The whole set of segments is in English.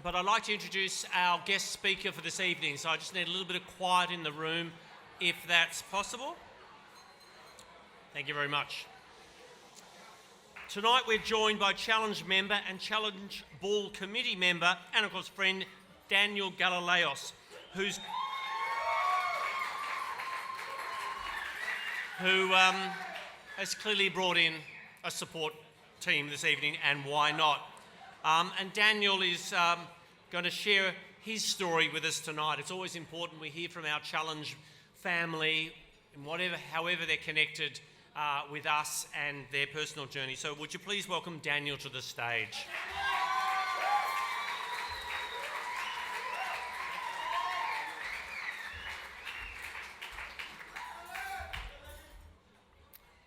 But I'd like to introduce our guest speaker for this evening, so I just need a little bit of quiet in the room, if that's possible. Thank you very much. Tonight we're joined by Challenge member and Challenge Ball Committee member, and of course friend, Daniel Galileos, who has clearly brought in a support team this evening, and why not? And Daniel is going to share his story with us tonight. It's always important we hear from our Challenge family, in however they're connected with us and their personal journey. So would you please welcome Daniel to the stage?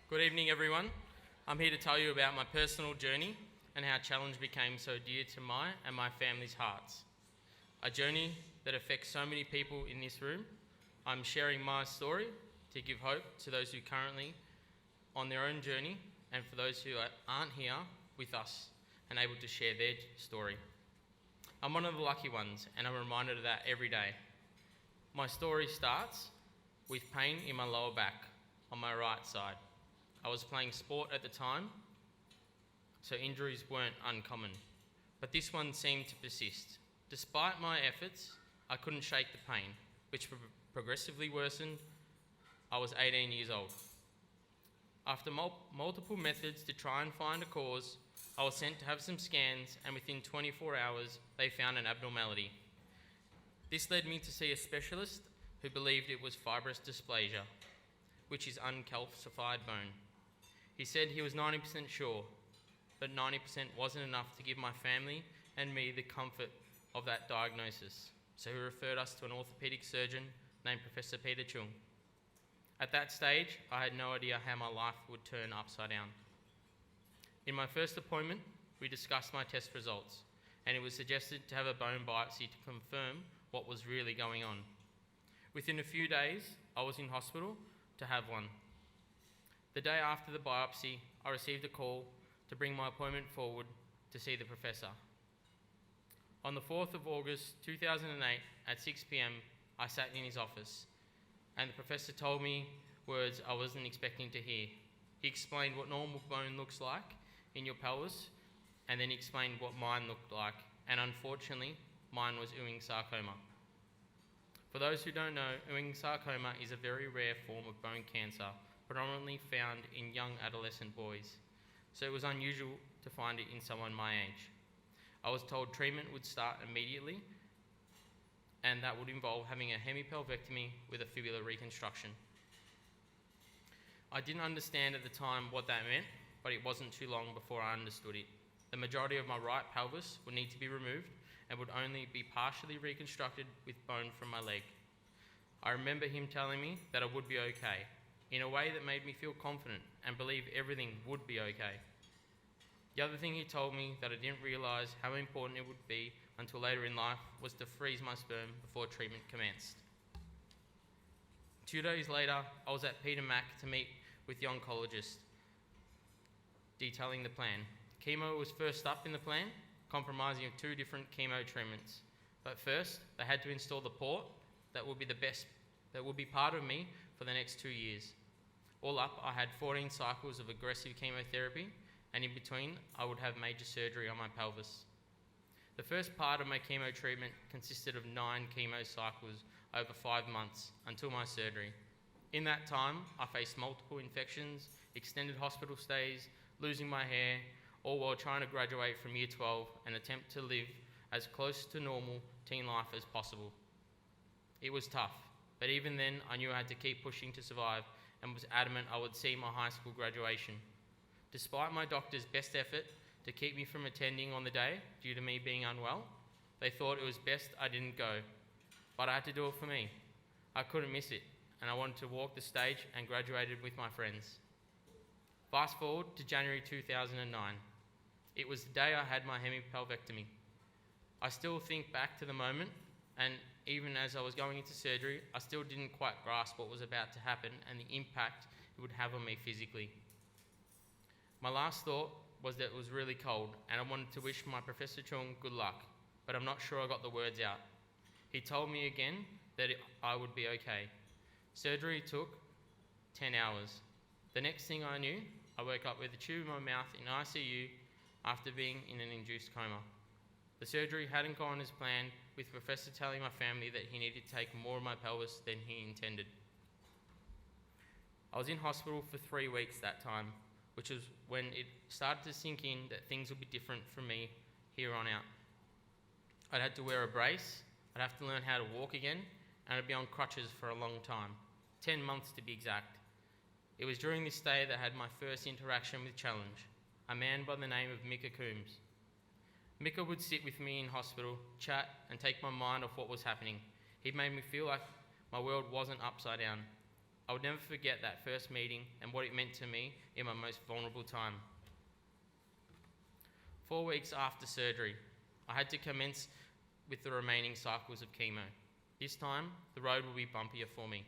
Good evening, everyone. I'm here to tell you about my personal journey and how Challenge became so dear to my and my family's hearts. A journey that affects so many people in this room. I'm sharing my story to give hope to those who are currently on their own journey, and for those who aren't here with us and able to share their story. I'm one of the lucky ones, and I'm reminded of that every day. My story starts with pain in my lower back on my right side. I was playing sport at the time, so injuries weren't uncommon, but this one seemed to persist. Despite my efforts, I couldn't shake the pain, which progressively worsened. I was 18 years old. After multiple methods to try and find a cause, I was sent to have some scans, and within 24 hours, they found an abnormality. This led me to see a specialist who believed it was fibrous dysplasia, which is uncalcified bone. He said he was 90% sure, but 90% wasn't enough to give my family and me the comfort of that diagnosis. So he referred us to an orthopaedic surgeon named Professor Peter Chung. At that stage, I had no idea how my life would turn upside down. In my first appointment, we discussed my test results, and it was suggested to have a bone biopsy to confirm what was really going on. Within a few days, I was in hospital to have one. The day after the biopsy, I received a call to bring my appointment forward to see the professor. On the 4th of August 2008 at 6 p.m, I sat in his office, and the professor told me words I wasn't expecting to hear. He explained what normal bone looks like in your pelvis, and then explained what mine looked like, and unfortunately, mine was Ewing sarcoma. For those who don't know, Ewing sarcoma is a very rare form of bone cancer, predominantly found in young adolescent boys, so it was unusual to find it in someone my age. I was told treatment would start immediately, and that would involve having a hemipelvectomy with a fibula reconstruction. I didn't understand at the time what that meant, but it wasn't too long before I understood it. The majority of my right pelvis would need to be removed and would only be partially reconstructed with bone from my leg. I remember him telling me that I would be okay, in a way that made me feel confident and believe everything would be okay. The other thing he told me that I didn't realise how important it would be until later in life was to freeze my sperm before treatment commenced. 2 days later, I was at Peter Mac to meet with the oncologist, detailing the plan. Chemo was first up in the plan, compromising of 2 different chemo treatments. But first, they had to install the port that would be part of me for the next 2 years. All up, I had 14 cycles of aggressive chemotherapy, and in between, I would have major surgery on my pelvis. The first part of my chemo treatment consisted of 9 chemo cycles over 5 months until my surgery. In that time, I faced multiple infections, extended hospital stays, losing my hair, all while trying to graduate from year 12 and attempt to live as close to normal teen life as possible. It was tough, but even then I knew I had to keep pushing to survive and was adamant I would see my high school graduation. Despite my doctor's best effort to keep me from attending on the day due to me being unwell, they thought it was best I didn't go, but I had to do it for me. I couldn't miss it, and I wanted to walk the stage and graduated with my friends. Fast forward to January 2009. It was the day I had my hemipelvectomy. I still think back to the moment, and even as I was going into surgery, I still didn't quite grasp what was about to happen and the impact it would have on me physically. My last thought was that it was really cold, and I wanted to wish my Professor Chung good luck. but I'm not sure I got the words out. He told me again that I would be okay. Surgery took 10 hours. The next thing I knew, I woke up with a tube in my mouth in ICU after being in an induced coma. The surgery hadn't gone as planned, with Professor telling my family that he needed to take more of my pelvis than he intended. I was in hospital for 3 weeks that time, which was when it started to sink in that things would be different from me here on out. I'd had to wear a brace, I'd have to learn how to walk again, and I'd be on crutches for a long time, 10 months to be exact. It was during this stay that I had my first interaction with Challenge, a man by the name of Mika Coombs. Mika would sit with me in hospital, chat, and take my mind off what was happening. He made me feel like my world wasn't upside down. I would never forget that first meeting and what it meant to me in my most vulnerable time. 4 weeks after surgery, I had to commence with the remaining cycles of chemo. This time, the road would be bumpier for me.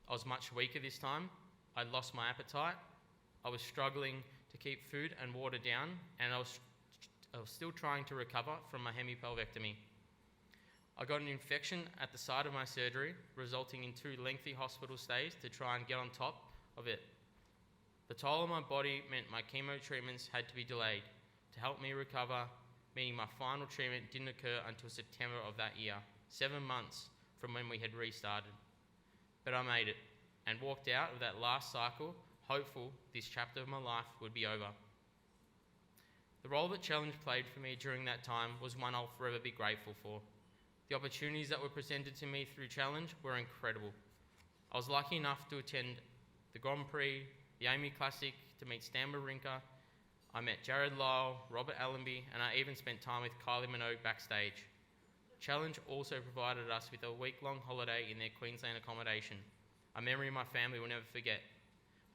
I was much weaker this time. I'd lost my appetite. I was struggling to keep food and water down, and I was still trying to recover from my hemipelvectomy. I got an infection at the site of my surgery, resulting in 2 lengthy hospital stays to try and get on top of it. The toll on my body meant my chemo treatments had to be delayed to help me recover, meaning my final treatment didn't occur until September of that year, 7 months from when we had restarted. But I made it and walked out of that last cycle, hopeful this chapter of my life would be over. The role that Challenge played for me during that time was one I'll forever be grateful for. The opportunities that were presented to me through Challenge were incredible. I was lucky enough to attend the Grand Prix, the Amy Classic, to meet Stan Wawrinka. I met Jared Lyle, Robert Allenby, and I even spent time with Kylie Minogue backstage. Challenge also provided us with a week-long holiday in their Queensland accommodation, a memory my family will never forget.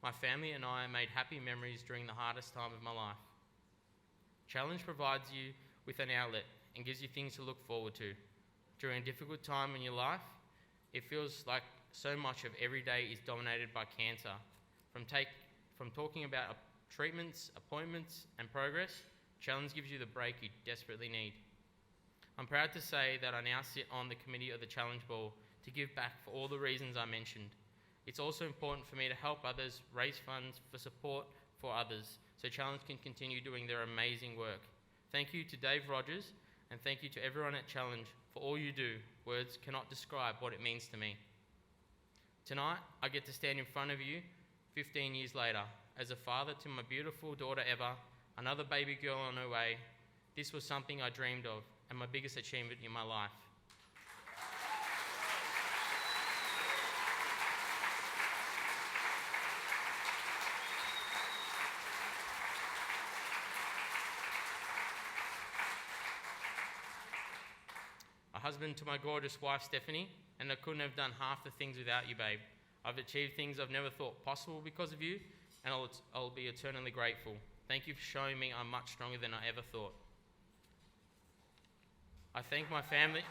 My family and I made happy memories during the hardest time of my life. Challenge provides you with an outlet and gives you things to look forward to. During a difficult time in your life, it feels like so much of every day is dominated by cancer. From talking about treatments, appointments, and progress, Challenge gives you the break you desperately need. I'm proud to say that I now sit on the committee of the Challenge Board to give back for all the reasons I mentioned. It's also important for me to help others raise funds for support for others, so Challenge can continue doing their amazing work. Thank you to Dave Rogers, and thank you to everyone at Challenge for all you do. Words cannot describe what it means to me. Tonight, I get to stand in front of you 15 years later, as a father to my beautiful daughter Eva, another baby girl on her way. This was something I dreamed of, and my biggest achievement in my life. A husband to my gorgeous wife Stephanie, and I couldn't have done half the things without you, babe. I've achieved things I've never thought possible because of you, and I'll be eternally grateful. Thank you for showing me I'm much stronger than I ever thought. I thank my family.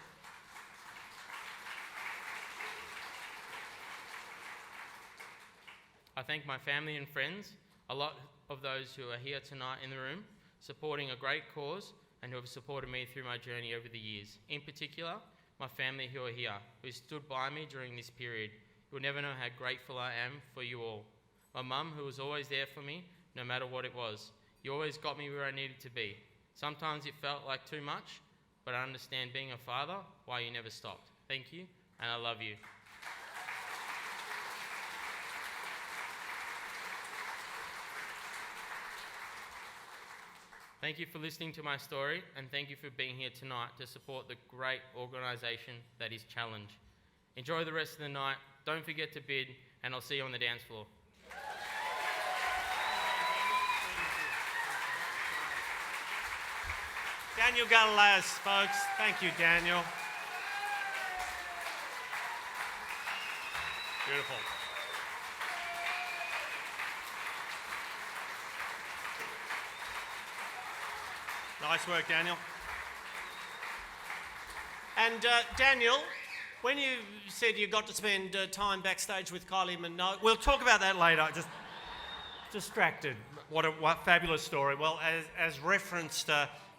I thank my family and friends, a lot of those who are here tonight in the room, supporting a great cause and who have supported me through my journey over the years. In particular, my family who are here, who stood by me during this period. You will never know how grateful I am for you all. My mum, who was always there for me, no matter what it was. You always got me where I needed to be. Sometimes it felt like too much, but I understand being a father, why you never stopped. Thank you, and I love you. Thank you for listening to my story, and thank you for being here tonight to support the great organisation that is Challenge. Enjoy the rest of the night, don't forget to bid, and I'll see you on the dance floor. Daniel Galileos, folks. Thank you, Daniel. Beautiful. Nice work, Daniel. And Daniel, when you said you got to spend time backstage with Kylie Minogue, we'll talk about that later. Just distracted. What fabulous story. Well, as referenced,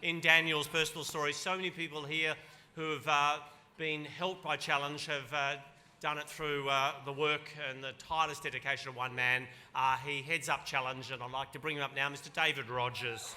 in Daniel's personal story. So many people here who have been helped by Challenge have done it through the work and the tireless dedication of one man. He heads up Challenge, and I'd like to bring him up now, Mr. David Rogers.